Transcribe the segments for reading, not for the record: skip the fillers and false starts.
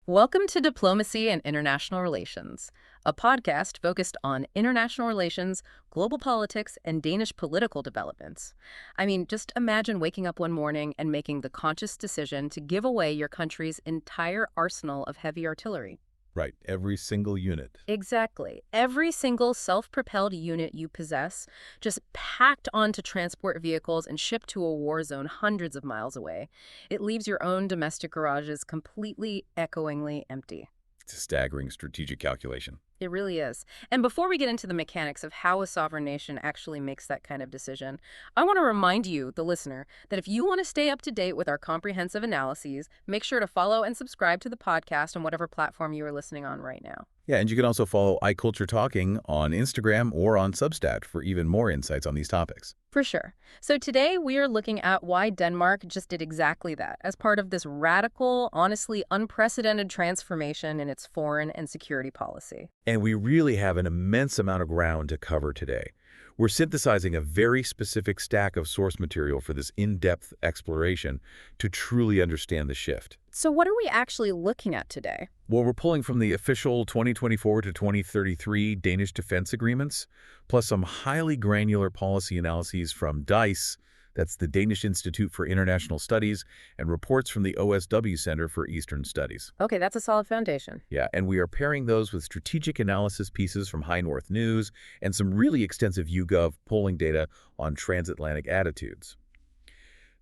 Welcome to Diplomacy and International Relations, a podcast focused on international relations, global politics, and Danish political developments. Just imagine waking up one morning and making the conscious decision to give away your country's entire arsenal of heavy artillery. Right, every single unit. Exactly. Every single self-propelled unit you possess, just packed onto transport vehicles and shipped to a war zone hundreds of miles away. It leaves your own domestic garages completely, echoingly empty. It's a staggering strategic calculation. It really is. And before we get into the mechanics of how a sovereign nation actually makes that kind of decision, I want to remind you, the listener, that if you want to stay up to date with our comprehensive analyses, make sure to follow and subscribe to the podcast on whatever platform you are listening on right now. Yeah, and you can also follow iCulture Talking on Instagram or on Substack for even more insights on these topics. For sure. So today we are looking at why Denmark just did exactly that as part of this radical, honestly unprecedented transformation in its foreign and security policy. And we really have an immense amount of ground to cover today. We're synthesizing a very specific stack of source material for this in-depth exploration to truly understand the shift. So what are we actually looking at today? Well, we're pulling from the official 2024 to 2033 Danish defense agreements, plus some highly granular policy analyses from DICE, that's the Danish Institute for International Studies, and reports from the OSW Center for Eastern Studies. Okay, that's a solid foundation. Yeah, and we are pairing those with strategic analysis pieces from High North News and some really extensive YouGov polling data on transatlantic attitudes.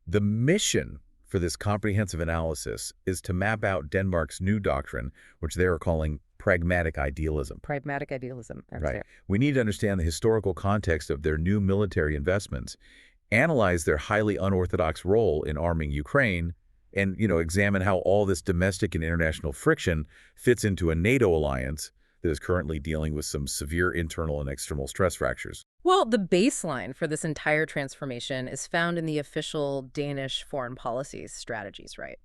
The mission for this comprehensive analysis is to map out Denmark's new doctrine, which they are calling Pragmatic Idealism. Pragmatic idealism. Right. We need to understand the historical context of their new military investments, analyze their highly unorthodox role in arming Ukraine, and, examine how all this domestic and international friction fits into a NATO alliance that is currently dealing with some severe internal and external stress fractures. Well, the baseline for this entire transformation is found in the official Danish foreign policy strategies, right?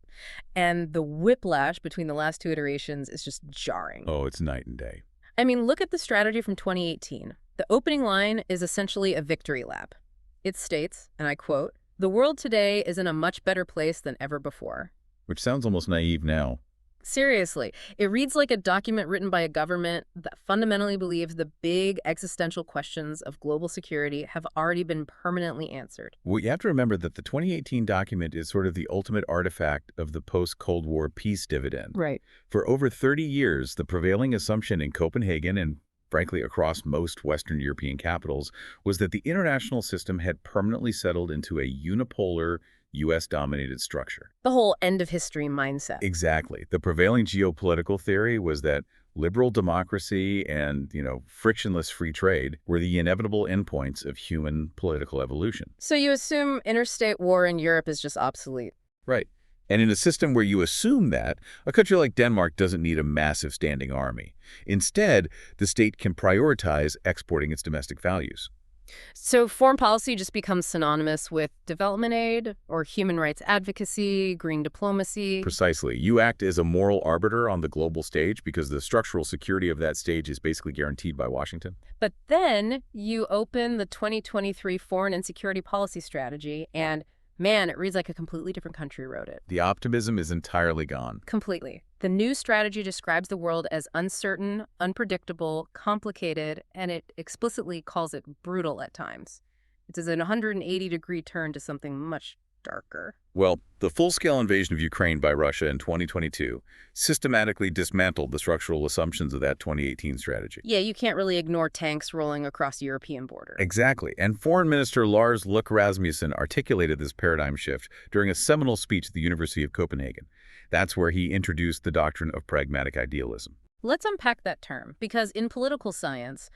And the whiplash between the last two iterations is just jarring. Oh, it's night and day. Look at the strategy from 2018. The opening line is essentially a victory lap. It states, and I quote, "The world today is in a much better place than ever before." Which sounds almost naive now. Seriously, it reads like a document written by a government that fundamentally believes the big existential questions of global security have already been permanently answered. Well, you have to remember that the 2018 document is sort of the ultimate artifact of the post-Cold War peace dividend. Right. For over 30 years, the prevailing assumption in Copenhagen and frankly across most Western European capitals was that the international system had permanently settled into a unipolar, U.S.-dominated structure. The whole end-of-history mindset. Exactly. The prevailing geopolitical theory was that liberal democracy and, frictionless free trade were the inevitable endpoints of human political evolution. So you assume interstate war in Europe is just obsolete. Right. And in a system where you assume that, a country like Denmark doesn't need a massive standing army. Instead, the state can prioritize exporting its domestic values. So foreign policy just becomes synonymous with development aid or human rights advocacy, green diplomacy. Precisely. You act as a moral arbiter on the global stage because the structural security of that stage is basically guaranteed by Washington. But then you open the 2023 Foreign and Security Policy Strategy and man, it reads like a completely different country wrote it. The optimism is entirely gone. Completely. The new strategy describes the world as uncertain, unpredictable, complicated, and it explicitly calls it brutal at times. It's a 180-degree turn to something much darker. Well, the full-scale invasion of Ukraine by Russia in 2022 systematically dismantled the structural assumptions of that 2018 strategy. Yeah, you can't really ignore tanks rolling across the European border. Exactly. And Foreign Minister Lars Løkke Rasmussen articulated this paradigm shift during a seminal speech at the University of Copenhagen. That's where he introduced the doctrine of pragmatic idealism. Let's unpack that term, because in political science,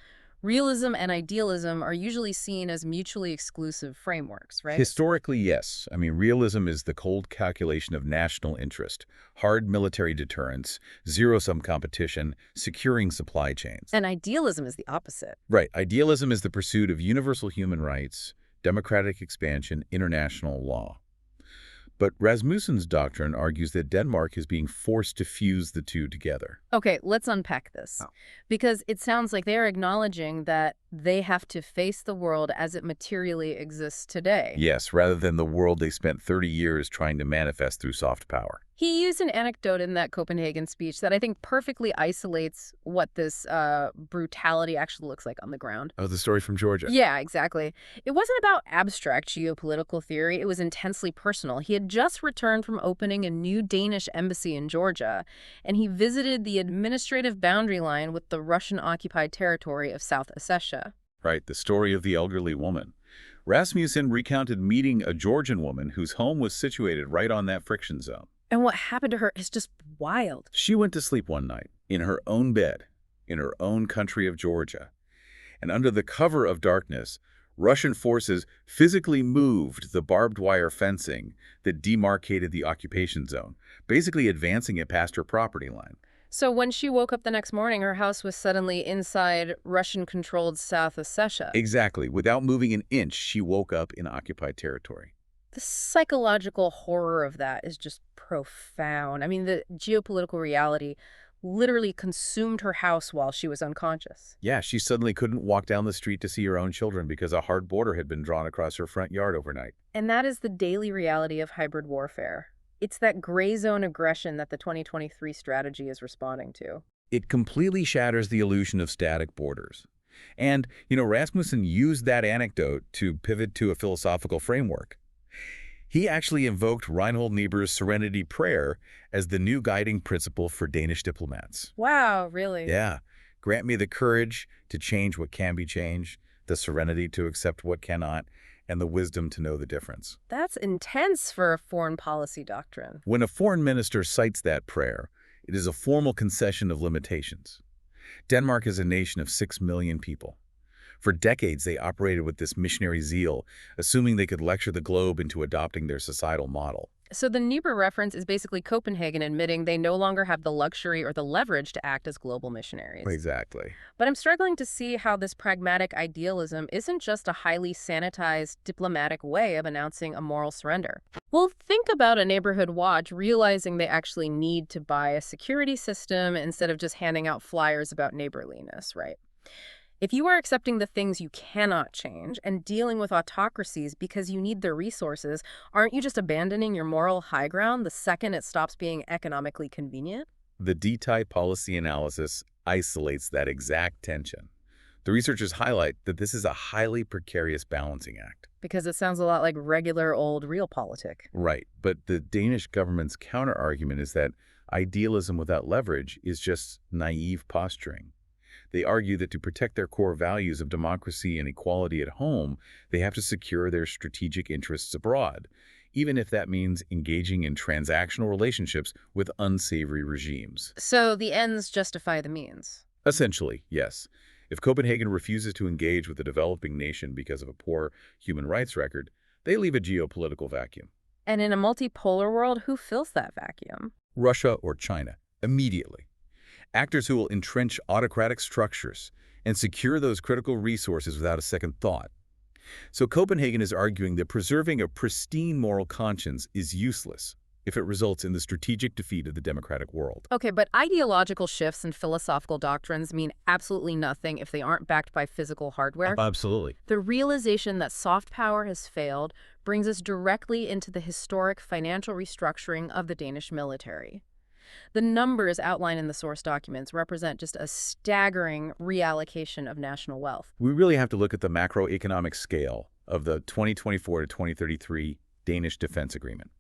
realism and idealism are usually seen as mutually exclusive frameworks, right? Historically, yes. Realism is the cold calculation of national interest, hard military deterrence, zero-sum competition, securing supply chains. And idealism is the opposite. Right. Idealism is the pursuit of universal human rights, democratic expansion, international law. But Rasmussen's doctrine argues that Denmark is being forced to fuse the two together. Okay, let's unpack this. Because it sounds like they're acknowledging that they have to face the world as it materially exists today. Yes, rather than the world they spent 30 years trying to manifest through soft power. He used an anecdote in that Copenhagen speech that I think perfectly isolates what this brutality actually looks like on the ground. Oh, the story from Georgia. Yeah, exactly. It wasn't about abstract geopolitical theory. It was intensely personal. He had just returned from opening a new Danish embassy in Georgia, and he visited the administrative boundary line with the Russian-occupied territory of South Ossetia. Right, the story of the elderly woman. Rasmussen recounted meeting a Georgian woman whose home was situated right on that friction zone. And what happened to her is just wild. She went to sleep one night in her own bed, in her own country of Georgia. And under the cover of darkness, Russian forces physically moved the barbed wire fencing that demarcated the occupation zone, basically advancing it past her property line. So when she woke up the next morning, her house was suddenly inside Russian-controlled South Ossetia. Exactly. Without moving an inch, she woke up in occupied territory. The psychological horror of that is just profound. I mean, the geopolitical reality literally consumed her house while she was unconscious. Yeah, she suddenly couldn't walk down the street to see her own children because a hard border had been drawn across her front yard overnight. And that is the daily reality of hybrid warfare. It's that gray zone aggression that the 2023 strategy is responding to. It completely shatters the illusion of static borders. And, Rasmussen used that anecdote to pivot to a philosophical framework. He actually invoked Reinhold Niebuhr's Serenity Prayer as the new guiding principle for Danish diplomats. Wow, really? Yeah. Grant me the courage to change what can be changed, the serenity to accept what cannot, and the wisdom to know the difference. That's intense for a foreign policy doctrine. When a foreign minister cites that prayer, it is a formal concession of limitations. Denmark is a nation of 6 million people. For decades, they operated with this missionary zeal, assuming they could lecture the globe into adopting their societal model. So the Niebuhr reference is basically Copenhagen admitting they no longer have the luxury or the leverage to act as global missionaries. Exactly. But I'm struggling to see how this pragmatic idealism isn't just a highly sanitized diplomatic way of announcing a moral surrender. Well, think about a neighborhood watch realizing they actually need to buy a security system instead of just handing out flyers about neighborliness, right? If you are accepting the things you cannot change and dealing with autocracies because you need their resources, aren't you just abandoning your moral high ground the second it stops being economically convenient? The D-type policy analysis isolates that exact tension. The researchers highlight that this is a highly precarious balancing act. Because it sounds a lot like regular old realpolitik. Right, but the Danish government's counter-argument is that idealism without leverage is just naive posturing. They argue that to protect their core values of democracy and equality at home, they have to secure their strategic interests abroad, even if that means engaging in transactional relationships with unsavory regimes. So the ends justify the means. Essentially, yes. If Copenhagen refuses to engage with a developing nation because of a poor human rights record, they leave a geopolitical vacuum. And in a multipolar world, who fills that vacuum? Russia or China, immediately. Actors who will entrench autocratic structures and secure those critical resources without a second thought. So Copenhagen is arguing that preserving a pristine moral conscience is useless if it results in the strategic defeat of the democratic world. Okay, but ideological shifts and philosophical doctrines mean absolutely nothing if they aren't backed by physical hardware. Absolutely. The realization that soft power has failed brings us directly into the historic financial restructuring of the Danish military. The numbers outlined in the source documents represent just a staggering reallocation of national wealth. We really have to look at the macroeconomic scale of the 2024 to 2033 Danish Defense Agreement.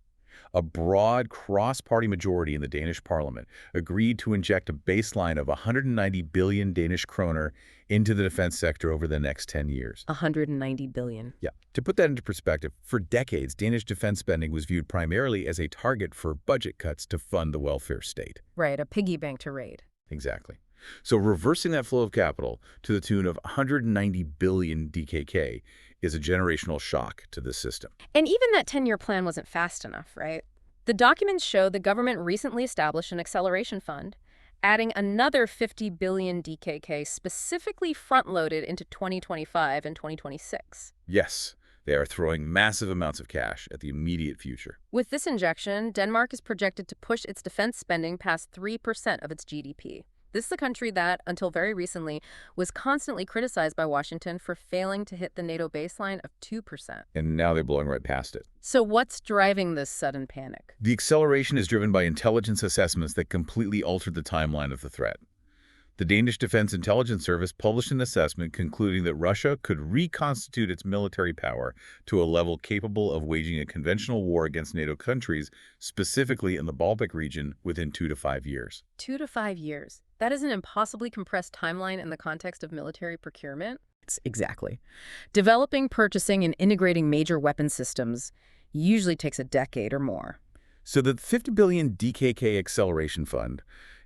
A broad cross-party majority in the Danish parliament agreed to inject a baseline of 190 billion Danish kroner into the defense sector over the next 10 years. 190 billion. Yeah. To put that into perspective, for decades, Danish defense spending was viewed primarily as a target for budget cuts to fund the welfare state. Right, a piggy bank to raid. Exactly. So reversing that flow of capital to the tune of 190 billion DKK is a generational shock to the system. And even that 10-year plan wasn't fast enough, right? The documents show the government recently established an acceleration fund, adding another 50 billion DKK specifically front-loaded into 2025 and 2026. Yes, they are throwing massive amounts of cash at the immediate future. With this injection, Denmark is projected to push its defense spending past 3% of its GDP. This is a country that, until very recently, was constantly criticized by Washington for failing to hit the NATO baseline of 2%. And now they're blowing right past it. So what's driving this sudden panic? The acceleration is driven by intelligence assessments that completely altered the timeline of the threat. The Danish Defense Intelligence Service published an assessment concluding that Russia could reconstitute its military power to a level capable of waging a conventional war against NATO countries, specifically in the Baltic region, within 2 to 5 years. 2 to 5 years. That is an impossibly compressed timeline in the context of military procurement. Exactly. Developing, purchasing, and integrating major weapon systems usually takes a decade or more. So the 50 billion DKK acceleration fund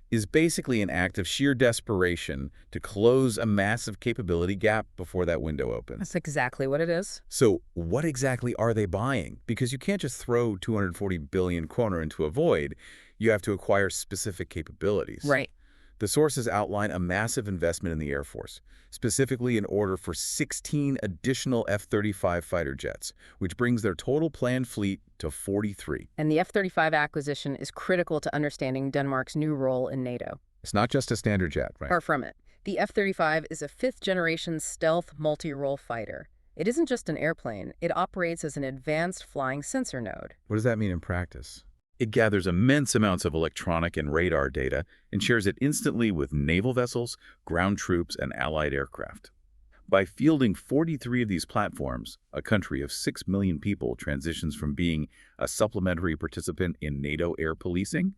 is basically an act of sheer desperation to close a massive capability gap before that window opens. That's exactly what it is. So what exactly are they buying? Because you can't just throw 240 billion kroner into a void. You have to acquire specific capabilities. Right. The sources outline a massive investment in the Air Force, specifically in order for 16 additional F-35 fighter jets, which brings their total planned fleet to 43. And the F-35 acquisition is critical to understanding Denmark's new role in NATO. It's not just a standard jet, right? Far from it. The F-35 is a fifth-generation stealth multi-role fighter. It isn't just an airplane. It operates as an advanced flying sensor node. What does that mean in practice? It gathers immense amounts of electronic and radar data and shares it instantly with naval vessels, ground troops, and allied aircraft. By fielding 43 of these platforms, a country of 6 million people transitions from being a supplementary participant in NATO air policing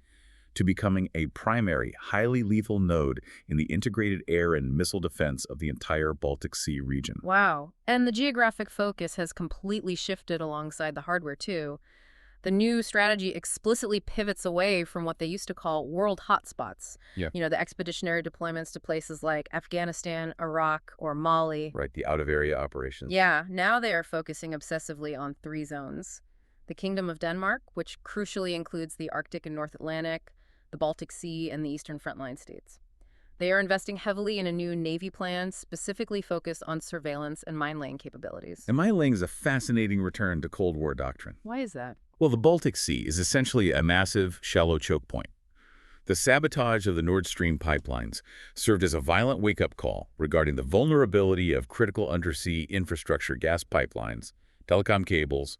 to becoming a primary, highly lethal node in the integrated air and missile defense of the entire Baltic Sea region. Wow. And the geographic focus has completely shifted alongside the hardware, too. The new strategy explicitly pivots away from what they used to call world hotspots. Yeah. The expeditionary deployments to places like Afghanistan, Iraq, or Mali. Right, the out-of-area operations. Yeah, now they are focusing obsessively on 3 zones. The Kingdom of Denmark, which crucially includes the Arctic and North Atlantic, the Baltic Sea, and the Eastern Frontline states. They are investing heavily in a new Navy plan specifically focused on surveillance and mine-laying capabilities. And mine-laying is a fascinating return to Cold War doctrine. Why is that? Well, the Baltic Sea is essentially a massive, shallow choke point. The sabotage of the Nord Stream pipelines served as a violent wake-up call regarding the vulnerability of critical undersea infrastructure gas pipelines, telecom cables,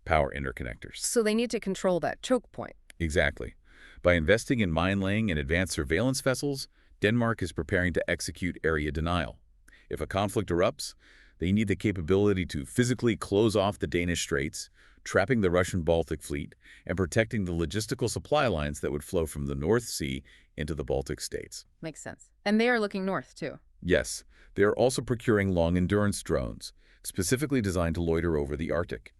power interconnectors. So they need to control that choke point. Exactly. By investing in mine-laying and advanced surveillance vessels, Denmark is preparing to execute area denial. If a conflict erupts, they need the capability to physically close off the Danish Straits, trapping the Russian Baltic Fleet, and protecting the logistical supply lines that would flow from the North Sea into the Baltic states. Makes sense. And they are looking north, too. Yes, they are also procuring long-endurance drones, specifically designed to loiter over the Arctic.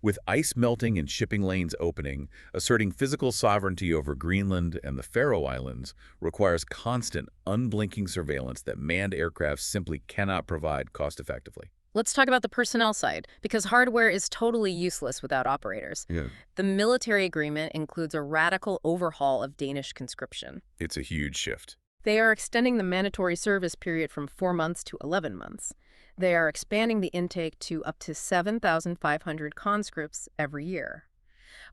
With ice melting and shipping lanes opening, asserting physical sovereignty over Greenland and the Faroe Islands requires constant, unblinking surveillance that manned aircraft simply cannot provide cost-effectively. Let's talk about the personnel side, because hardware is totally useless without operators. Yeah. The military agreement includes a radical overhaul of Danish conscription. It's a huge shift. They are extending the mandatory service period from 4 months to 11 months. They are expanding the intake to up to 7,500 conscripts every year.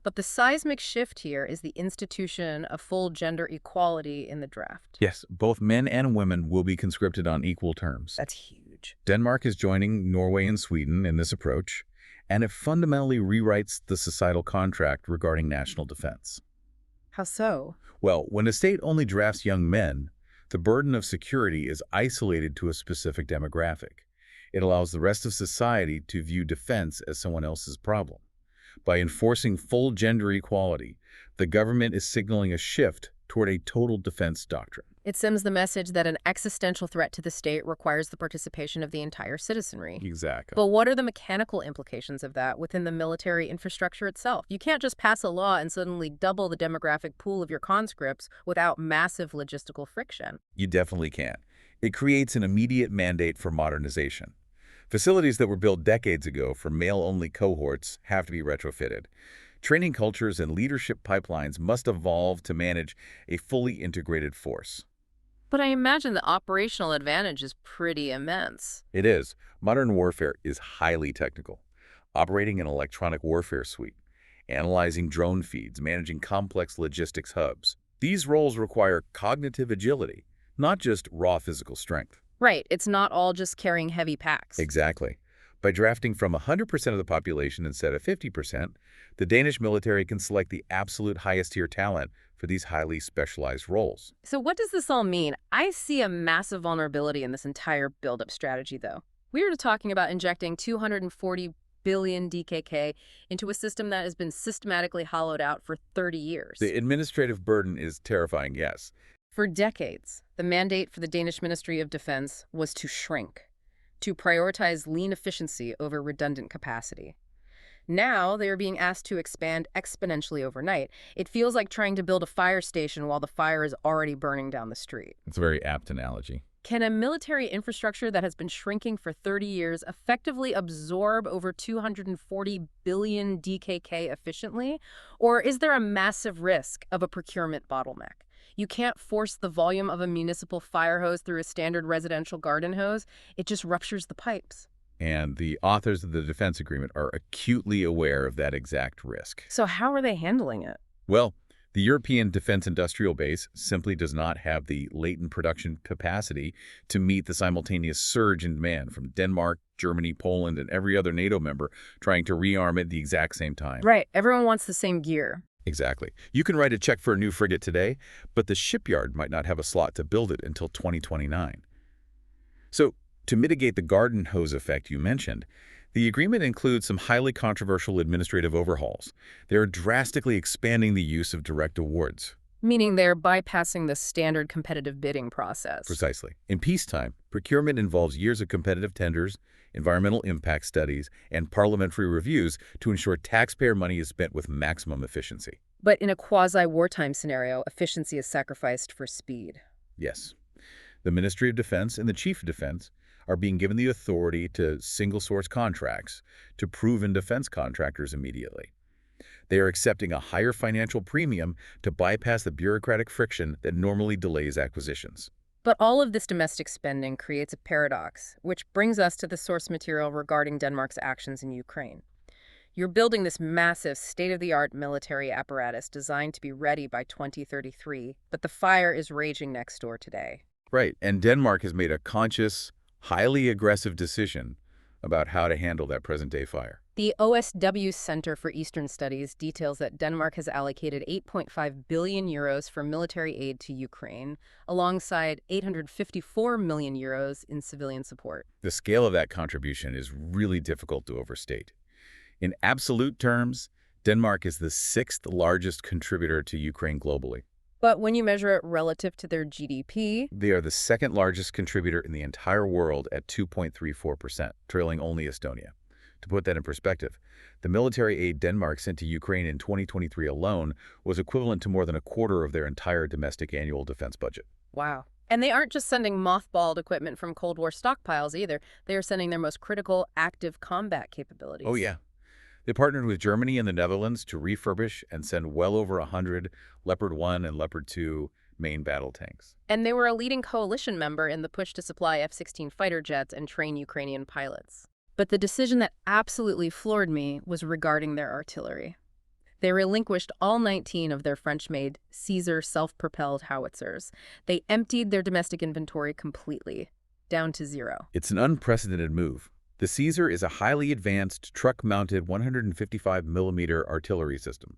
But the seismic shift here is the institution of full gender equality in the draft. Yes, both men and women will be conscripted on equal terms. That's huge. Denmark is joining Norway and Sweden in this approach, and it fundamentally rewrites the societal contract regarding national defense. How so? Well, when a state only drafts young men, the burden of security is isolated to a specific demographic. It allows the rest of society to view defense as someone else's problem. By enforcing full gender equality, the government is signaling a shift toward a total defense doctrine. It sends the message that an existential threat to the state requires the participation of the entire citizenry. Exactly. But what are the mechanical implications of that within the military infrastructure itself? You can't just pass a law and suddenly double the demographic pool of your conscripts without massive logistical friction. You definitely can't. It creates an immediate mandate for modernization. Facilities that were built decades ago for male-only cohorts have to be retrofitted. Training cultures and leadership pipelines must evolve to manage a fully integrated force. But I imagine the operational advantage is pretty immense. It is. Modern warfare is highly technical. Operating an electronic warfare suite, analyzing drone feeds, managing complex logistics hubs. These roles require cognitive agility, not just raw physical strength. Right, it's not all just carrying heavy packs. Exactly. By drafting from 100% of the population instead of 50%, the Danish military can select the absolute highest tier talent for these highly specialized roles. So what does this all mean? I see a massive vulnerability in this entire build-up strategy, though. We were talking about injecting 240 billion DKK into a system that has been systematically hollowed out for 30 years. The administrative burden is terrifying, yes. For decades, the mandate for the Danish Ministry of Defense was to shrink, to prioritize lean efficiency over redundant capacity. Now they are being asked to expand exponentially overnight. It feels like trying to build a fire station while the fire is already burning down the street. It's a very apt analogy. Can a military infrastructure that has been shrinking for 30 years effectively absorb over 240 billion DKK efficiently? Or is there a massive risk of a procurement bottleneck? You can't force the volume of a municipal fire hose through a standard residential garden hose. It just ruptures the pipes. And the authors of the defense agreement are acutely aware of that exact risk. So how are they handling it? Well, the European defense industrial base simply does not have the latent production capacity to meet the simultaneous surge in demand from Denmark, Germany, Poland, and every other NATO member trying to rearm at the exact same time. Right. Everyone wants the same gear. Exactly. You can write a check for a new frigate today, but the shipyard might not have a slot to build it until 2029. So, to mitigate the garden hose effect you mentioned, the agreement includes some highly controversial administrative overhauls. They are drastically expanding the use of direct awards. Meaning they're bypassing the standard competitive bidding process. Precisely. In peacetime, procurement involves years of competitive tenders, environmental impact studies, and parliamentary reviews to ensure taxpayer money is spent with maximum efficiency. But in a quasi-wartime scenario, efficiency is sacrificed for speed. Yes. The Ministry of Defense and the Chief of Defense are being given the authority to single-source contracts to proven defense contractors immediately. They are accepting a higher financial premium to bypass the bureaucratic friction that normally delays acquisitions. But all of this domestic spending creates a paradox, which brings us to the source material regarding Denmark's actions in Ukraine. You're building this massive, state-of-the-art military apparatus designed to be ready by 2033, but the fire is raging next door today. Right, and Denmark has made a conscious, highly aggressive decision about how to handle that present-day fire. The OSW Center for Eastern Studies details that Denmark has allocated 8.5 billion euros for military aid to Ukraine, alongside 854 million euros in civilian support. The scale of that contribution is really difficult to overstate. In absolute terms, Denmark is the sixth largest contributor to Ukraine globally. But when you measure it relative to their GDP, they are the second largest contributor in the entire world at 2.34%, trailing only Estonia. To put that in perspective, the military aid Denmark sent to Ukraine in 2023 alone was equivalent to more than a quarter of their entire domestic annual defense budget. Wow. And they aren't just sending mothballed equipment from Cold War stockpiles either. They are sending their most critical active combat capabilities. Oh, yeah. They partnered with Germany and the Netherlands to refurbish and send well over 100 Leopard 1 and Leopard 2 main battle tanks. And they were a leading coalition member in the push to supply F-16 fighter jets and train Ukrainian pilots. But the decision that absolutely floored me was regarding their artillery. They relinquished all 19 of their French-made Caesar self-propelled howitzers. They emptied their domestic inventory completely, down to zero. It's an unprecedented move. The Caesar is a highly advanced, truck-mounted 155mm artillery system.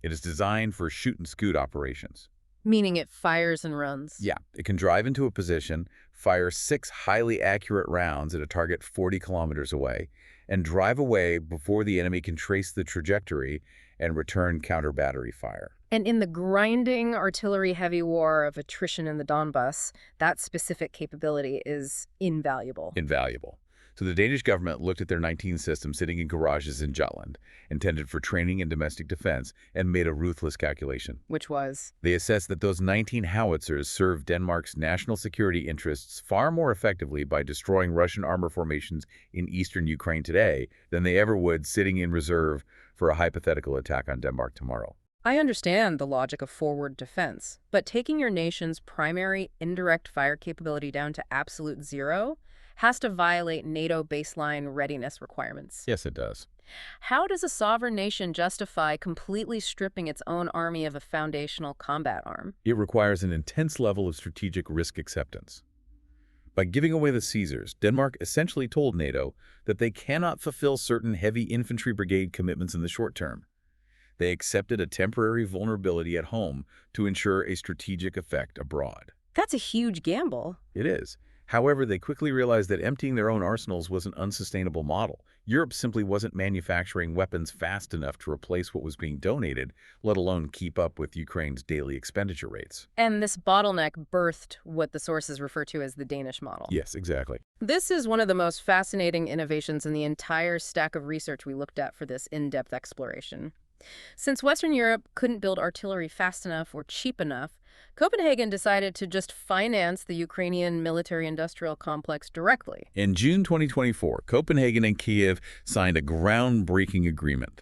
It is designed for shoot-and-scoot operations. Meaning it fires and runs. Yeah, it can drive into a position, fire 6 highly accurate rounds at a target 40 kilometers away, and drive away before the enemy can trace the trajectory and return counter-battery fire. And in the grinding artillery-heavy war of attrition in the Donbas, that specific capability is invaluable. Invaluable. So the Danish government looked at their 19 systems sitting in garages in Jutland, intended for training and domestic defense, and made a ruthless calculation. Which was? They assessed that those 19 howitzers served Denmark's national security interests far more effectively by destroying Russian armor formations in eastern Ukraine today than they ever would sitting in reserve for a hypothetical attack on Denmark tomorrow. I understand the logic of forward defense, but taking your nation's primary indirect fire capability down to absolute zero? has to violate NATO baseline readiness requirements. Yes, it does. How does a sovereign nation justify completely stripping its own army of a foundational combat arm? It requires an intense level of strategic risk acceptance. By giving away the Caesars, Denmark essentially told NATO that they cannot fulfill certain heavy infantry brigade commitments in the short term. They accepted a temporary vulnerability at home to ensure a strategic effect abroad. That's a huge gamble. It is. However, they quickly realized that emptying their own arsenals was an unsustainable model. Europe simply wasn't manufacturing weapons fast enough to replace what was being donated, let alone keep up with Ukraine's daily expenditure rates. And this bottleneck birthed what the sources refer to as the Danish model. Yes, exactly. This is one of the most fascinating innovations in the entire stack of research we looked at for this in-depth exploration. Since Western Europe couldn't build artillery fast enough or cheap enough, Copenhagen decided to just finance the Ukrainian military-industrial complex directly. In June 2024, Copenhagen and Kiev signed a groundbreaking agreement.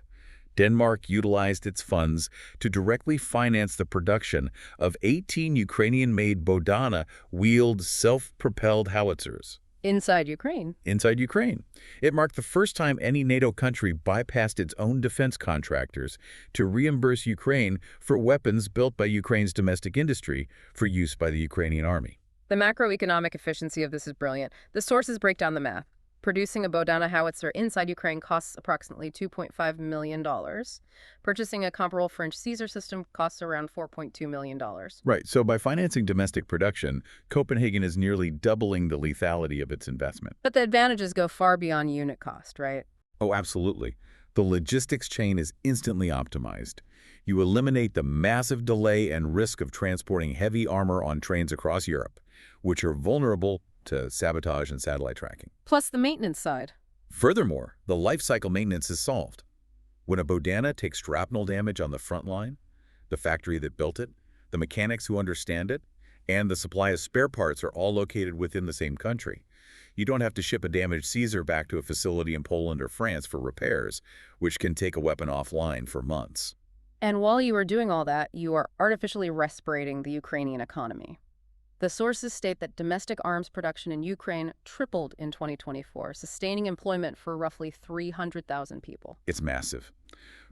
Denmark utilized its funds to directly finance the production of 18 Ukrainian-made Bodana-wheeled self-propelled howitzers. Inside Ukraine. Inside Ukraine. It marked the first time any NATO country bypassed its own defense contractors to reimburse Ukraine for weapons built by Ukraine's domestic industry for use by the Ukrainian army. The macroeconomic efficiency of this is brilliant. The sources break down the math. Producing a Bodana howitzer inside Ukraine costs approximately $2.5 million. Purchasing a comparable French Caesar system costs around $4.2 million. Right, so by financing domestic production, Copenhagen is nearly doubling the lethality of its investment. But the advantages go far beyond unit cost, right? Oh, absolutely. The logistics chain is instantly optimized. You eliminate the massive delay and risk of transporting heavy armor on trains across Europe, which are vulnerable to sabotage and satellite tracking. Plus the maintenance side. Furthermore, the life cycle maintenance is solved. When a Bodana takes shrapnel damage on the front line, the factory that built it, the mechanics who understand it, and the supply of spare parts are all located within the same country. You don't have to ship a damaged Caesar back to a facility in Poland or France for repairs, which can take a weapon offline for months. And while you are doing all that, you are artificially respirating the Ukrainian economy. The sources state that domestic arms production in Ukraine tripled in 2024, sustaining employment for roughly 300,000 people. It's massive.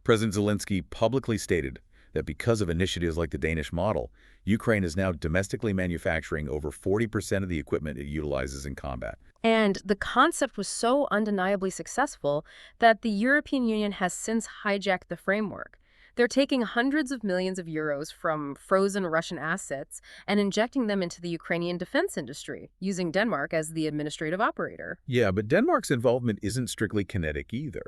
President Zelensky publicly stated that because of initiatives like the Danish model, Ukraine is now domestically manufacturing over 40% of the equipment it utilizes in combat. And the concept was so undeniably successful that the European Union has since hijacked the framework. They're taking hundreds of millions of euros from frozen Russian assets and injecting them into the Ukrainian defense industry, using Denmark as the administrative operator. Yeah, but Denmark's involvement isn't strictly kinetic either.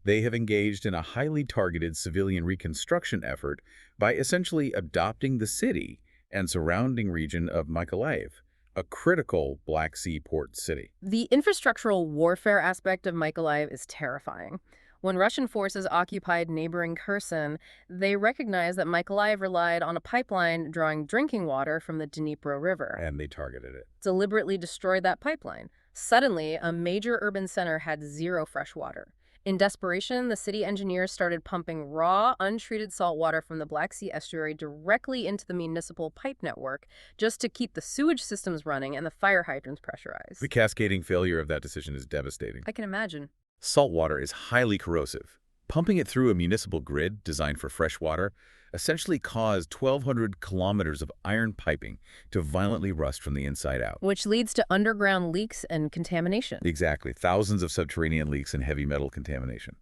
They have engaged in a highly targeted civilian reconstruction effort by essentially adopting the city and surrounding region of Mykolaiv, a critical Black Sea port city. The infrastructural warfare aspect of Mykolaiv is terrifying. When Russian forces occupied neighboring Kherson, they recognized that Mykolaiv relied on a pipeline drawing drinking water from the Dnipro River. And they targeted it. Deliberately destroyed that pipeline. Suddenly, a major urban center had zero fresh water. In desperation, the city engineers started pumping raw, untreated salt water from the Black Sea estuary directly into the municipal pipe network just to keep the sewage systems running and the fire hydrants pressurized. The cascading failure of that decision is devastating. I can imagine. Salt water is highly corrosive. Pumping it through a municipal grid designed for fresh water essentially caused 1,200 kilometers of iron piping to violently rust from the inside out. Which leads to underground leaks and contamination. Exactly. Thousands of subterranean leaks and heavy metal contamination.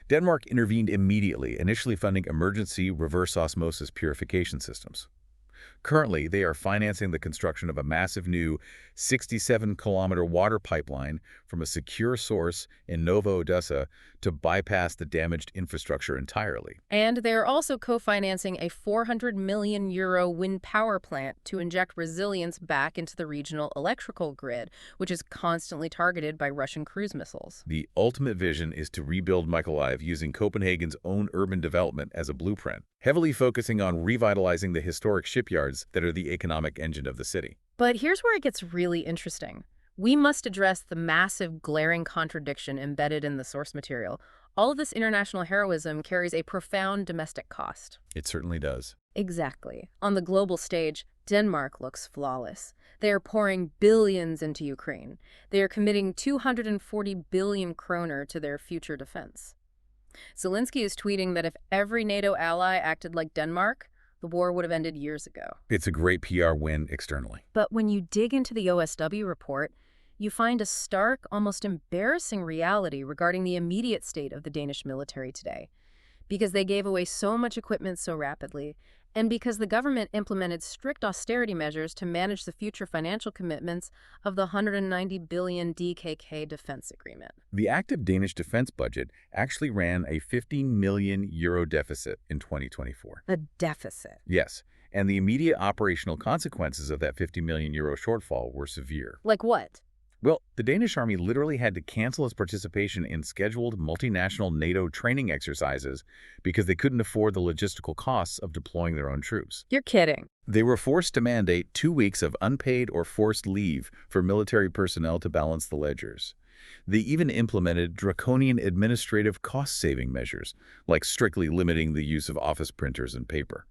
Denmark intervened immediately, initially funding emergency reverse osmosis purification systems. Currently, they are financing the construction of a massive new 67-kilometer water pipeline from a secure source in Nova Odessa to bypass the damaged infrastructure entirely. And they are also co-financing a 400 million euro wind power plant to inject resilience back into the regional electrical grid, which is constantly targeted by Russian cruise missiles. The ultimate vision is to rebuild Mykolaiv using Copenhagen's own urban development as a blueprint, heavily focusing on revitalizing the historic shipyards that are the economic engine of the city. But here's where it gets really interesting. We must address the massive, glaring contradiction embedded in the source material. All of this international heroism carries a profound domestic cost. It certainly does. Exactly. On the global stage, Denmark looks flawless. They are pouring billions into Ukraine. They are committing 240 billion kroner to their future defense. Zelensky is tweeting that if every NATO ally acted like Denmark, the war would have ended years ago. It's a great PR win externally. But when you dig into the OSW report, you find a stark, almost embarrassing reality regarding the immediate state of the Danish military today. Because they gave away so much equipment so rapidly, and because the government implemented strict austerity measures to manage the future financial commitments of the 190 billion DKK defense agreement. The active Danish defense budget actually ran a 15 million euro deficit in 2024. A deficit. Yes, and the immediate operational consequences of that 50 million euro shortfall were severe. Like what? Well, the Danish army literally had to cancel its participation in scheduled multinational NATO training exercises because they couldn't afford the logistical costs of deploying their own troops. You're kidding. They were forced to mandate 2 weeks of unpaid or forced leave for military personnel to balance the ledgers. They even implemented draconian administrative cost-saving measures, like strictly limiting the use of office printers and paper.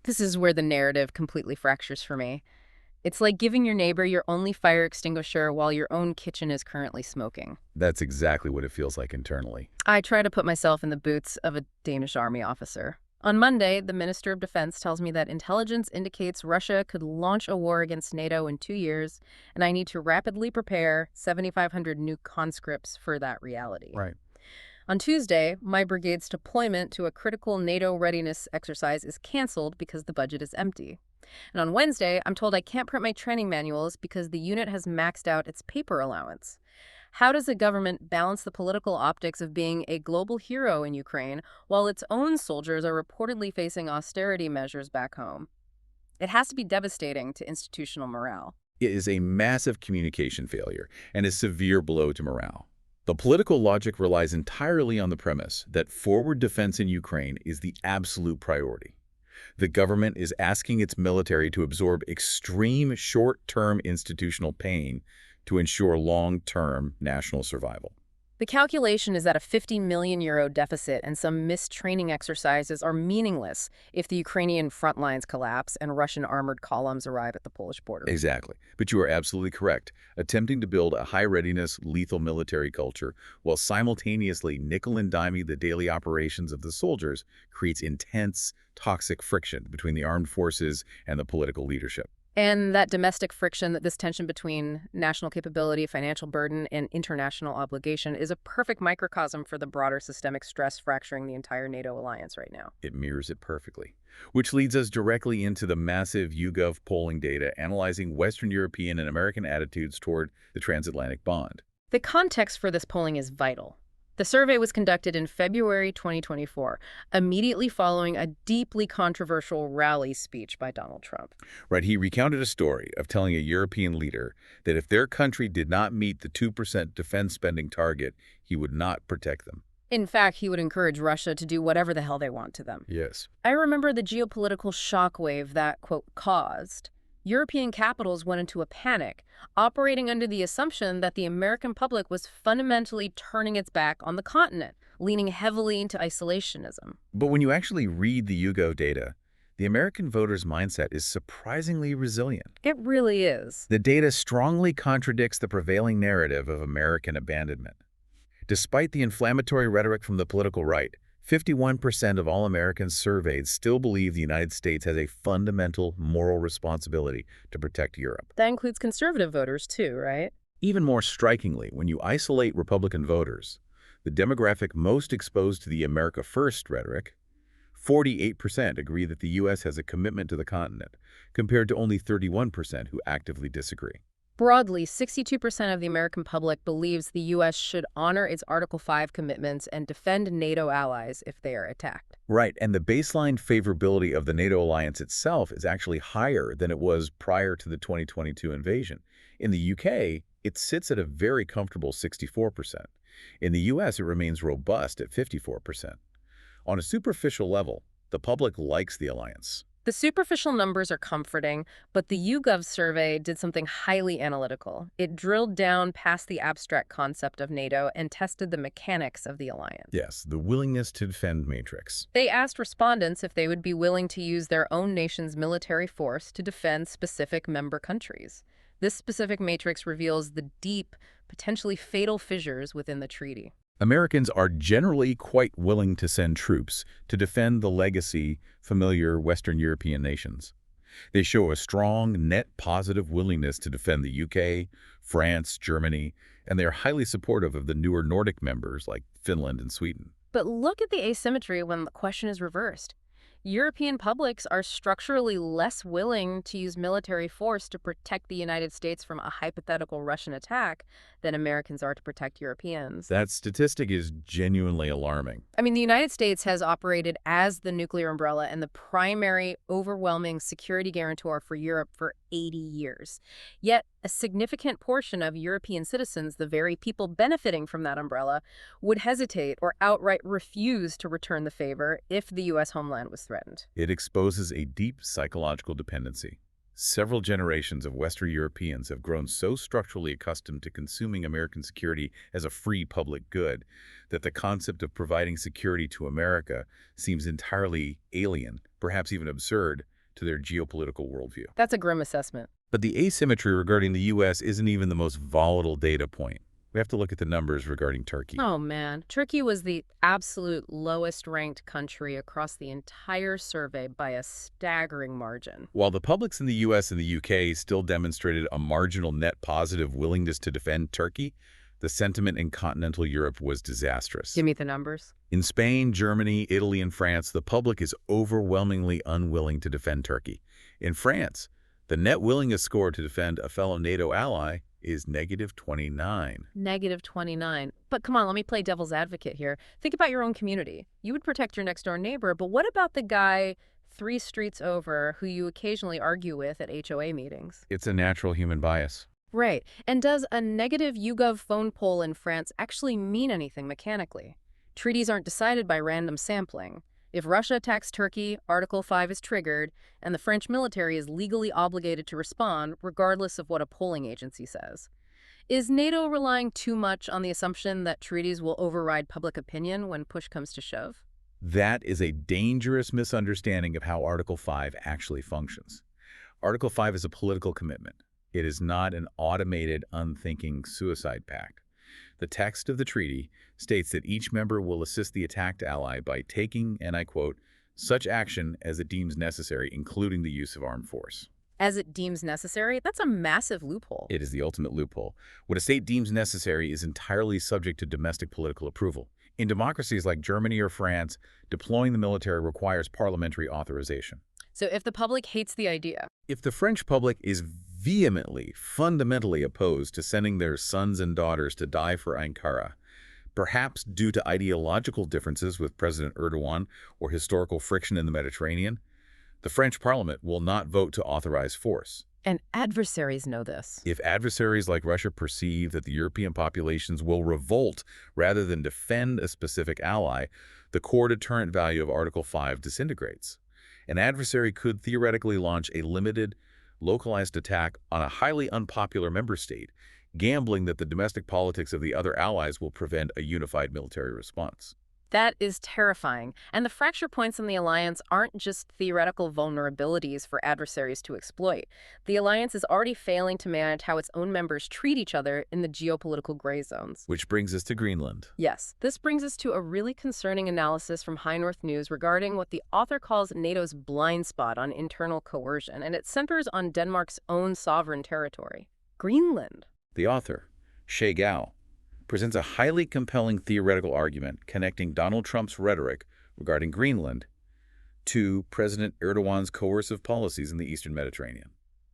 This is where the narrative completely fractures for me. It's like giving your neighbor your only fire extinguisher while your own kitchen is currently smoking. That's exactly what it feels like internally. I try to put myself in the boots of a Danish army officer. On Monday, the Minister of Defense tells me that intelligence indicates Russia could launch a war against NATO in 2 years, and I need to rapidly prepare 7,500 new conscripts for that reality. Right. On Tuesday, my brigade's deployment to a critical NATO readiness exercise is canceled because the budget is empty. And on Wednesday, I'm told I can't print my training manuals because the unit has maxed out its paper allowance. How does a government balance the political optics of being a global hero in Ukraine while its own soldiers are reportedly facing austerity measures back home? It has to be devastating to institutional morale. It is a massive communication failure and a severe blow to morale. The political logic relies entirely on the premise that forward defense in Ukraine is the absolute priority. The government is asking its military to absorb extreme short-term institutional pain to ensure long-term national survival. The calculation is that a 50 million euro deficit and some missed training exercises are meaningless if the Ukrainian front lines collapse and Russian armored columns arrive at the Polish border. Exactly. But you are absolutely correct. Attempting to build a high-readiness, lethal military culture while simultaneously nickel-and-diming the daily operations of the soldiers creates intense, toxic friction between the armed forces and the political leadership. And that domestic friction, that this tension between national capability, financial burden, and international obligation is a perfect microcosm for the broader systemic stress fracturing the entire NATO alliance right now. It mirrors it perfectly. Which leads us directly into the massive YouGov polling data analyzing Western European and American attitudes toward the transatlantic bond. The context for this polling is vital. The survey was conducted in February 2024, immediately following a deeply controversial rally speech by Donald Trump. Right, he recounted a story of telling a European leader that if their country did not meet the 2% defense spending target, he would not protect them. In fact, he would encourage Russia to do whatever the hell they want to them. Yes. I remember the geopolitical shockwave that, quote, caused. European capitals went into a panic, operating under the assumption that the American public was fundamentally turning its back on the continent, leaning heavily into isolationism. But when you actually read the YouGov data, the American voter's mindset is surprisingly resilient. It really is. The data strongly contradicts the prevailing narrative of American abandonment. Despite the inflammatory rhetoric from the political right, 51% of all Americans surveyed still believe the United States has a fundamental moral responsibility to protect Europe. That includes conservative voters too, right? Even more strikingly, when you isolate Republican voters, the demographic most exposed to the America First rhetoric, 48% agree that the U.S. has a commitment to the continent, compared to only 31% who actively disagree. Broadly, 62% of the American public believes the U.S. should honor its Article 5 commitments and defend NATO allies if they are attacked. Right, and the baseline favorability of the NATO alliance itself is actually higher than it was prior to the 2022 invasion. In the UK, it sits at a very comfortable 64%. In the U.S., it remains robust at 54%. On a superficial level, the public likes the alliance. The superficial numbers are comforting, but the YouGov survey did something highly analytical. It drilled down past the abstract concept of NATO and tested the mechanics of the alliance. Yes, the willingness to defend matrix. They asked respondents if they would be willing to use their own nation's military force to defend specific member countries. This specific matrix reveals the deep, potentially fatal fissures within the treaty. Americans are generally quite willing to send troops to defend the legacy familiar Western European nations. They show a strong, net positive willingness to defend the UK, France, Germany, and they are highly supportive of the newer Nordic members like Finland and Sweden. But look at the asymmetry when the question is reversed. European publics are structurally less willing to use military force to protect the United States from a hypothetical Russian attack than Americans are to protect Europeans. That statistic is genuinely alarming. I mean, the United States has operated as the nuclear umbrella and the primary, overwhelming security guarantor for Europe for 80 years. Yet, a significant portion of European citizens, the very people benefiting from that umbrella, would hesitate or outright refuse to return the favor if the U.S. homeland was threatened. It exposes a deep psychological dependency. Several generations of Western Europeans have grown so structurally accustomed to consuming American security as a free public good that the concept of providing security to America seems entirely alien, perhaps even absurd, to their geopolitical worldview. That's a grim assessment. But the asymmetry regarding the U.S. isn't even the most volatile data point. We have to look at the numbers regarding Turkey. Oh, man. Turkey was the absolute lowest-ranked country across the entire survey by a staggering margin. While the publics in the U.S. and the U.K. still demonstrated a marginal net positive willingness to defend Turkey, the sentiment in continental Europe was disastrous. Give me the numbers. In Spain, Germany, Italy, and France, the public is overwhelmingly unwilling to defend Turkey. In France, the net willingness score to defend a fellow NATO ally is -29. -29. But come on, let me play devil's advocate here. Think about your own community. You would protect your next-door neighbor, but what about the guy 3 streets over who you occasionally argue with at HOA meetings? It's a natural human bias. Right. And does a negative YouGov phone poll in France actually mean anything mechanically? Treaties aren't decided by random sampling. If Russia attacks Turkey, Article 5 is triggered, and the French military is legally obligated to respond regardless of what a polling agency says. Is NATO relying too much on the assumption that treaties will override public opinion when push comes to shove? That is a dangerous misunderstanding of how Article 5 actually functions. Article 5 is a political commitment. It is not an automated, unthinking suicide pact. The text of the treaty states that each member will assist the attacked ally by taking, and I quote, such action as it deems necessary, including the use of armed force. As it deems necessary? That's a massive loophole. It is the ultimate loophole. What a state deems necessary is entirely subject to domestic political approval. In democracies like Germany or France, deploying the military requires parliamentary authorization. So if the public hates the idea, If the French public is vehemently, fundamentally opposed to sending their sons and daughters to die for Ankara, perhaps due to ideological differences with President Erdogan or historical friction in the Mediterranean, the French parliament will not vote to authorize force. and adversaries know this. If adversaries like Russia perceive that the European populations will revolt rather than defend a specific ally, the core deterrent value of Article 5 disintegrates. An adversary could theoretically launch a limited, localized attack on a highly unpopular member state, gambling that the domestic politics of the other allies will prevent a unified military response. That is terrifying. And the fracture points in the alliance aren't just theoretical vulnerabilities for adversaries to exploit. The alliance is already failing to manage how its own members treat each other in the geopolitical gray zones. Which brings us to Greenland. Yes, this brings us to a really concerning analysis from High North News regarding what the author calls NATO's blind spot on internal coercion, and it centers on Denmark's own sovereign territory, Greenland. The author, Shay Gao, presents a highly compelling theoretical argument connecting Donald Trump's rhetoric regarding Greenland to President Erdogan's coercive policies in the Eastern Mediterranean.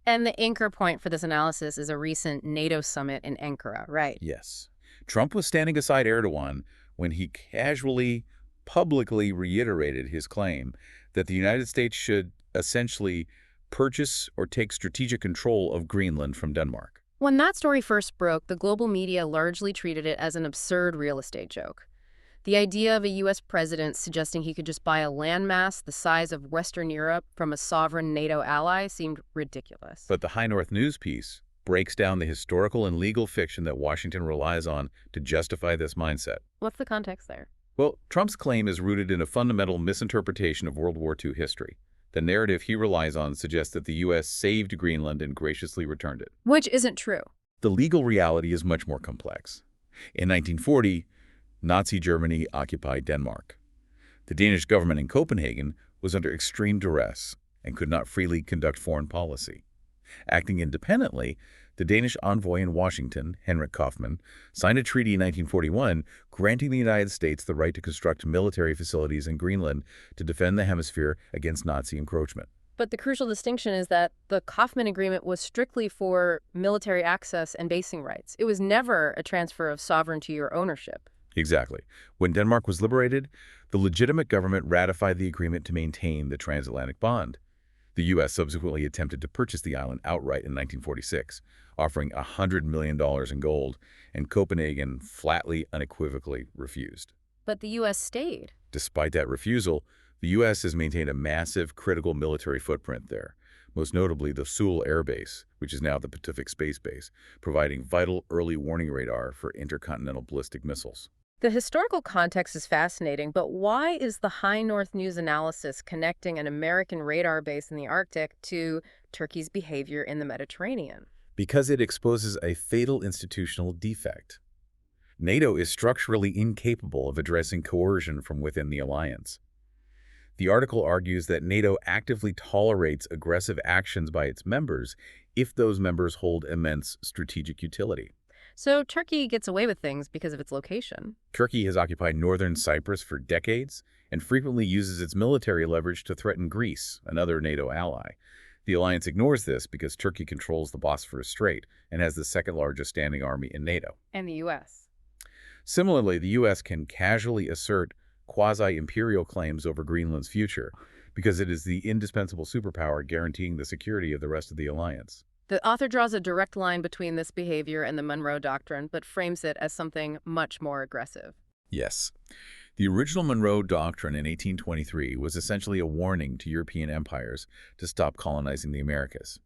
And the anchor point for this analysis is a recent NATO summit in Ankara, right? Yes. Trump was standing aside Erdogan when he casually, publicly reiterated his claim that the United States should essentially purchase or take strategic control of Greenland from Denmark. When that story first broke, the global media largely treated it as an absurd real estate joke. The idea of a U.S. president suggesting he could just buy a landmass the size of Western Europe from a sovereign NATO ally seemed ridiculous. But the High North News piece breaks down the historical and legal fiction that Washington relies on to justify this mindset. What's the context there? Well, Trump's claim is rooted in a fundamental misinterpretation of World War II history. The narrative he relies on suggests that the U.S. saved Greenland and graciously returned it. Which isn't true. The legal reality is much more complex. In 1940, Nazi Germany occupied Denmark. The Danish government in Copenhagen was under extreme duress and could not freely conduct foreign policy. Acting independently, the Danish envoy in Washington, Henrik Kaufmann, signed a treaty in 1941 granting the United States the right to construct military facilities in Greenland to defend the hemisphere against Nazi encroachment. But the crucial distinction is that the Kaufman Agreement was strictly for military access and basing rights. It was never a transfer of sovereignty or ownership. Exactly. When Denmark was liberated, the legitimate government ratified the agreement to maintain the transatlantic bond. The U.S. subsequently attempted to purchase the island outright in 1946, offering $100 million in gold, and Copenhagen flatly, unequivocally refused. But the U.S. stayed. Despite that refusal, the U.S. has maintained a massive critical military footprint there, most notably the Seoul Air Base, which is now the Pacific Space Base, providing vital early warning radar for intercontinental ballistic missiles. The historical context is fascinating, but why is the High North News analysis connecting an American radar base in the Arctic to Turkey's behavior in the Mediterranean? Because it exposes a fatal institutional defect. NATO is structurally incapable of addressing coercion from within the alliance. The article argues that NATO actively tolerates aggressive actions by its members if those members hold immense strategic utility. So Turkey gets away with things because of its location. Turkey has occupied northern Cyprus for decades and frequently uses its military leverage to threaten Greece, another NATO ally. The alliance ignores this because Turkey controls the Bosphorus Strait and has the second largest standing army in NATO. And the U.S. Similarly, the U.S. can casually assert quasi-imperial claims over Greenland's future because it is the indispensable superpower guaranteeing the security of the rest of the alliance. The author draws a direct line between this behavior and the Monroe Doctrine, but frames it as something much more aggressive. Yes. The original Monroe Doctrine in 1823 was essentially a warning to European empires to stop colonizing the Americas.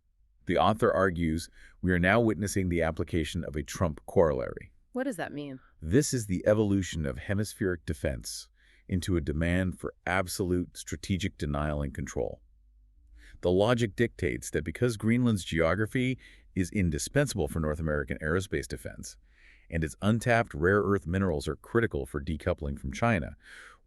The author argues we are now witnessing the application of a Trump corollary. What does that mean? This is the evolution of hemispheric defense into a demand for absolute strategic denial and control. The logic dictates that because Greenland's geography is indispensable for North American aerospace defense, and its untapped rare earth minerals are critical for decoupling from China,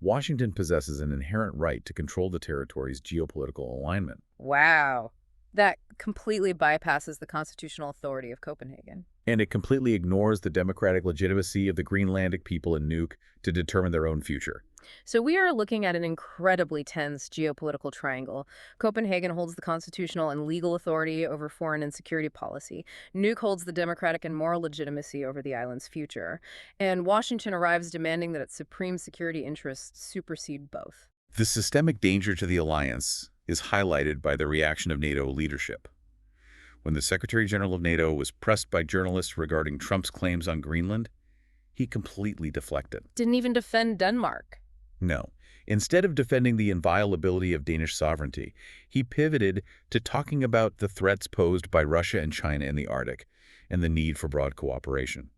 Washington possesses an inherent right to control the territory's geopolitical alignment. Wow. That completely bypasses the constitutional authority of Copenhagen. And it completely ignores the democratic legitimacy of the Greenlandic people in Nuuk to determine their own future. So we are looking at an incredibly tense geopolitical triangle. Copenhagen holds the constitutional and legal authority over foreign and security policy. Nuuk holds the democratic and moral legitimacy over the island's future. And Washington arrives demanding that its supreme security interests supersede both. The systemic danger to the alliance is highlighted by the reaction of NATO leadership. When the Secretary General of NATO was pressed by journalists regarding Trump's claims on Greenland, he completely deflected. Didn't even defend Denmark. No. Instead of defending the inviolability of Danish sovereignty, he pivoted to talking about the threats posed by Russia and China in the Arctic and the need for broad cooperation.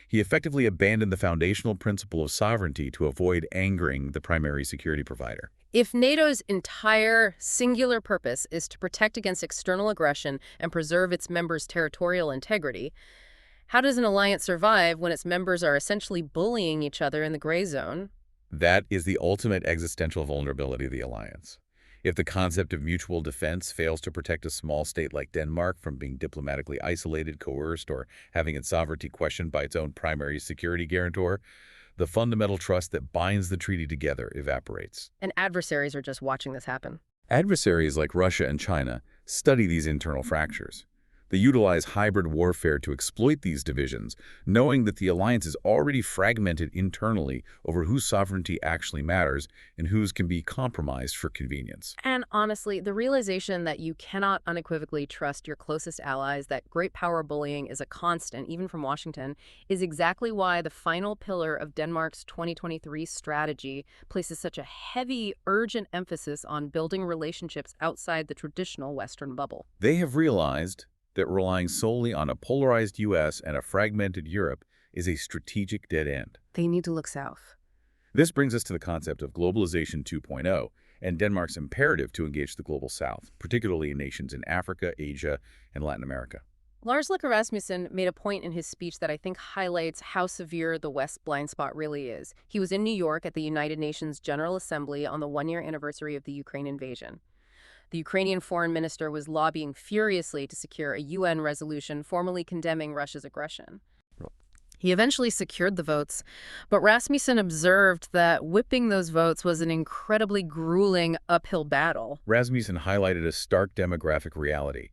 He effectively abandoned the foundational principle of sovereignty to avoid angering the primary security provider. If NATO's entire singular purpose is to protect against external aggression and preserve its members' territorial integrity, how does an alliance survive when its members are essentially bullying each other in the gray zone? That is the ultimate existential vulnerability of the alliance. If the concept of mutual defense fails to protect a small state like Denmark from being diplomatically isolated, coerced, or having its sovereignty questioned by its own primary security guarantor, the fundamental trust that binds the treaty together evaporates. And adversaries are just watching this happen. Adversaries like Russia and China study these internal fractures. They utilize hybrid warfare to exploit these divisions, knowing that the alliance is already fragmented internally over whose sovereignty actually matters and whose can be compromised for convenience. And honestly, the realization that you cannot unequivocally trust your closest allies, that great power bullying is a constant, even from Washington, is exactly why the final pillar of Denmark's 2023 strategy places such a heavy, urgent emphasis on building relationships outside the traditional Western bubble. They have realized that relying solely on a polarized U.S. and a fragmented Europe is a strategic dead end. They need to look south. This brings us to the concept of globalization 2.0 and Denmark's imperative to engage the global south, particularly in nations in Africa, Asia, and Latin America. Lars Løkke Rasmussen made a point in his speech that I think highlights how severe the West's blind spot really is. He was in New York at the United Nations General Assembly on the one-year anniversary of the Ukraine invasion. The Ukrainian foreign minister was lobbying furiously to secure a UN resolution formally condemning Russia's aggression. He eventually secured the votes, but Rasmussen observed that whipping those votes was an incredibly grueling uphill battle. Rasmussen highlighted a stark demographic reality.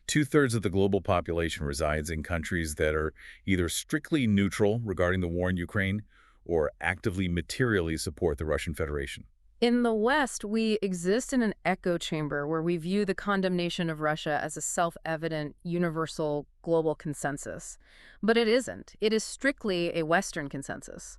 Two-thirds of the global population resides in countries that are either strictly neutral regarding the war in Ukraine or actively materially support the Russian Federation. In the West, we exist in an echo chamber where we view the condemnation of Russia as a self-evident, universal, global consensus. But it isn't. It is strictly a Western consensus.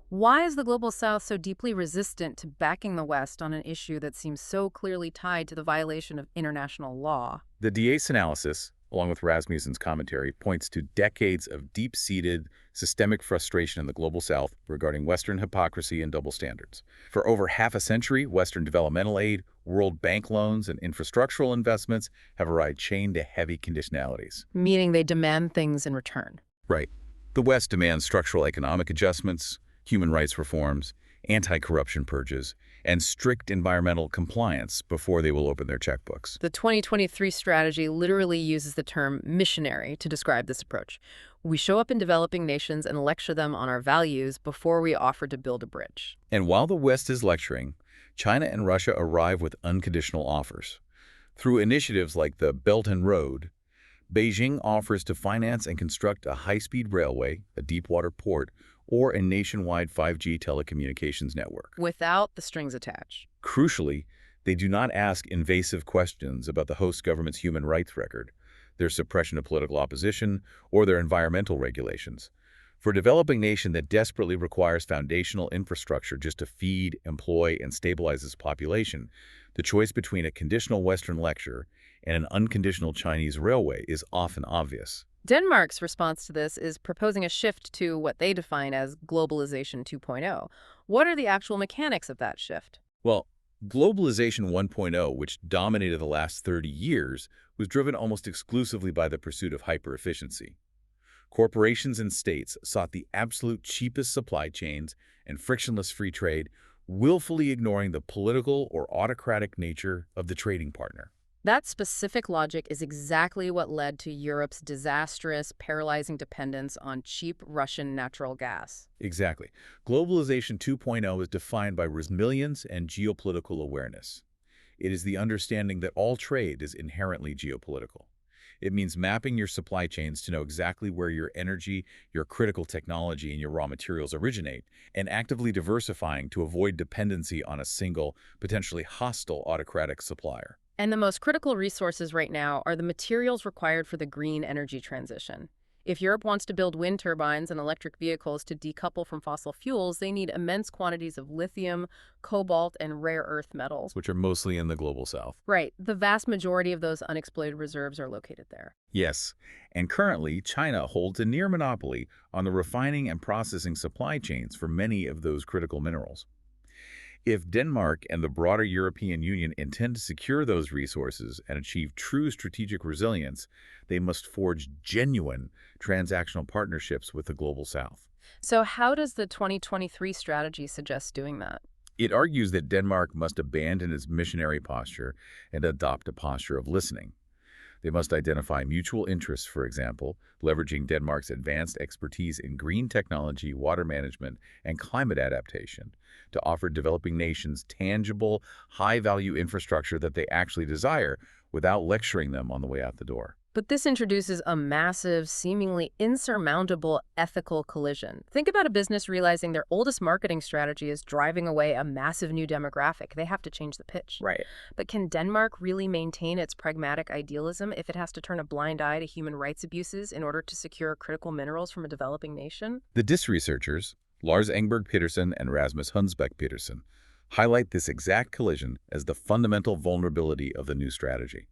Why is the Global South so deeply resistant to backing the West on an issue that seems so clearly tied to the violation of international law? The Diaz analysis, along with Rasmussen's commentary, points to decades of deep-seated systemic frustration in the Global South regarding Western hypocrisy and double standards. For over half a century, Western developmental aid, World Bank loans, and infrastructural investments have arrived chained to heavy conditionalities. Meaning they demand things in return. Right. The West demands structural economic adjustments, human rights reforms, anti-corruption purges, and strict environmental compliance before they will open their checkbooks. The 2023 strategy literally uses the term missionary to describe this approach. We show up in developing nations and lecture them on our values before we offer to build a bridge. And while the West is lecturing, China and Russia arrive with unconditional offers. Through initiatives like the Belt and Road, Beijing offers to finance and construct a high-speed railway, a deep-water port, or a nationwide 5G telecommunications network. Without the strings attached. Crucially, they do not ask invasive questions about the host government's human rights record, their suppression of political opposition, or their environmental regulations. For a developing nation that desperately requires foundational infrastructure just to feed, employ, and stabilize its population, the choice between a conditional Western lecture and an unconditional Chinese railway is often obvious. Denmark's response to this is proposing a shift to what they define as globalization 2.0. What are the actual mechanics of that shift? Well, globalization 1.0, which dominated the last 30 years, was driven almost exclusively by the pursuit of hyper-efficiency. Corporations and states sought the absolute cheapest supply chains and frictionless free trade, willfully ignoring the political or autocratic nature of the trading partner. That specific logic is exactly what led to Europe's disastrous, paralyzing dependence on cheap Russian natural gas. Exactly. Globalization 2.0 is defined by resilience and geopolitical awareness. It is the understanding that all trade is inherently geopolitical. It means mapping your supply chains to know exactly where your energy, your critical technology, and your raw materials originate, and actively diversifying to avoid dependency on a single, potentially hostile autocratic supplier. And the most critical resources right now are the materials required for the green energy transition. If Europe wants to build wind turbines and electric vehicles to decouple from fossil fuels, they need immense quantities of lithium, cobalt, and rare earth metals. Which are mostly in the Global South. Right. The vast majority of those unexploited reserves are located there. Yes, and currently China holds a near monopoly on the refining and processing supply chains for many of those critical minerals. If Denmark and the broader European Union intend to secure those resources and achieve true strategic resilience, they must forge genuine transactional partnerships with the Global South. So how does the 2023 strategy suggest doing that? It argues that Denmark must abandon its missionary posture and adopt a posture of listening. They must identify mutual interests, for example, leveraging Denmark's advanced expertise in green technology, water management, and climate adaptation to offer developing nations tangible, high-value infrastructure that they actually desire without lecturing them on the way out the door. But this introduces a massive, seemingly insurmountable ethical collision. Think about a business realizing their oldest marketing strategy is driving away a massive new demographic. They have to change the pitch. Right. But can Denmark really maintain its pragmatic idealism if it has to turn a blind eye to human rights abuses in order to secure critical minerals from a developing nation? The DIS researchers, Lars Engberg Petersen and Rasmus Hunsbeck Petersen, highlight this exact collision as the fundamental vulnerability of the new strategy.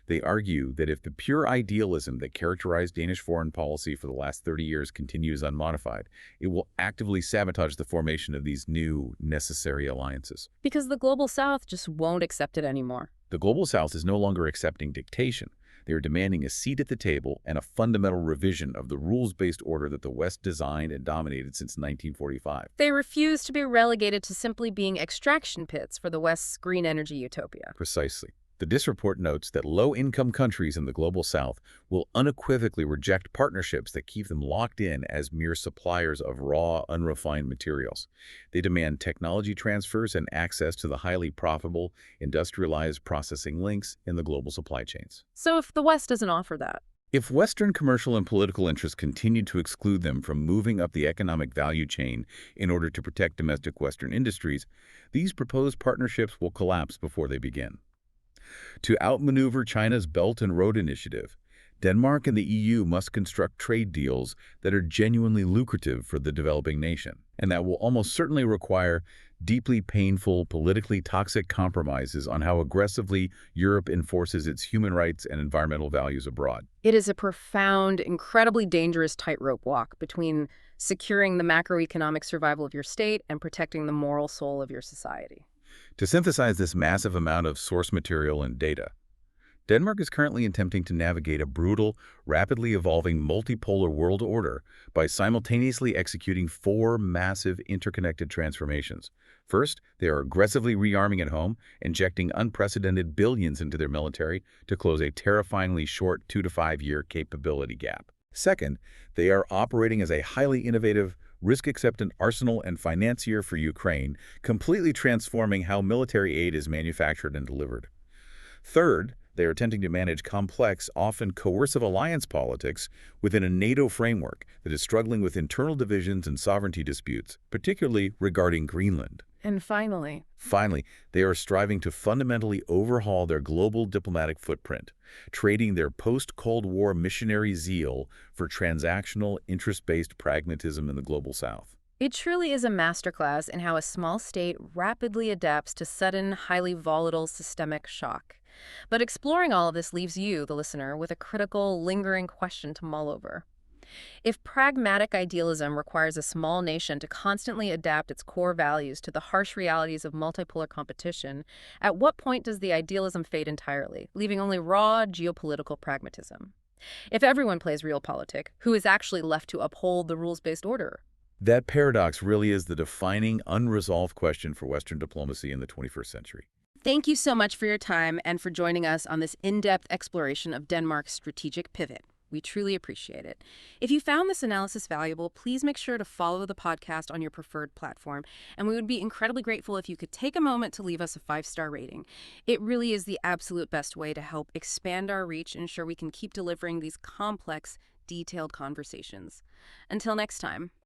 They argue that if the pure idealism that characterized Danish foreign policy for the last 30 years continues unmodified, it will actively sabotage the formation of these new, necessary alliances. Because the Global South just won't accept it anymore. The Global South is no longer accepting dictation. They are demanding a seat at the table and a fundamental revision of the rules-based order that the West designed and dominated since 1945. They refuse to be relegated to simply being extraction pits for the West's green energy utopia. Precisely. The DIS report notes that low-income countries in the Global South will unequivocally reject partnerships that keep them locked in as mere suppliers of raw, unrefined materials. They demand technology transfers and access to the highly profitable, industrialized processing links in the global supply chains. So if the West doesn't offer that, If Western commercial and political interests continue to exclude them from moving up the economic value chain in order to protect domestic Western industries, these proposed partnerships will collapse before they begin. To outmaneuver China's Belt and Road Initiative, Denmark and the EU must construct trade deals that are genuinely lucrative for the developing nation, and that will almost certainly require deeply painful, politically toxic compromises on how aggressively Europe enforces its human rights and environmental values abroad. it is a profound, incredibly dangerous tightrope walk between securing the macroeconomic survival of your state and protecting the moral soul of your society. To synthesize this massive amount of source material and data, Denmark is currently attempting to navigate a brutal, rapidly evolving multipolar world order by simultaneously executing four massive interconnected transformations. First, they are aggressively rearming at home, injecting unprecedented billions into their military to close a terrifyingly short 2 to 5 year capability gap. Second, they are operating as a highly innovative, risk-acceptant arsenal and financier for Ukraine, completely transforming how military aid is manufactured and delivered. Third, they are attempting to manage complex, often coercive alliance politics within a NATO framework that is struggling with internal divisions and sovereignty disputes, particularly regarding Greenland. And finally, They are striving to fundamentally overhaul their global diplomatic footprint, trading their post-Cold War missionary zeal for transactional, interest-based pragmatism in the Global South. it truly is a masterclass in how a small state rapidly adapts to sudden, highly volatile systemic shock. But exploring all of this leaves you, the listener, with a critical, lingering question to mull over. If pragmatic idealism requires a small nation to constantly adapt its core values to the harsh realities of multipolar competition, at what point does the idealism fade entirely, leaving only raw geopolitical pragmatism? If everyone plays realpolitik, who is actually left to uphold the rules-based order? That paradox really is the defining, unresolved question for Western diplomacy in the 21st century. Thank you so much for your time and for joining us on this in-depth exploration of Denmark's strategic pivot. We truly appreciate it. If you found this analysis valuable, please make sure to follow the podcast on your preferred platform, and we would be incredibly grateful if you could take a moment to leave us a 5-star rating. It really is the absolute best way to help expand our reach and ensure we can keep delivering these complex, detailed conversations. Until next time.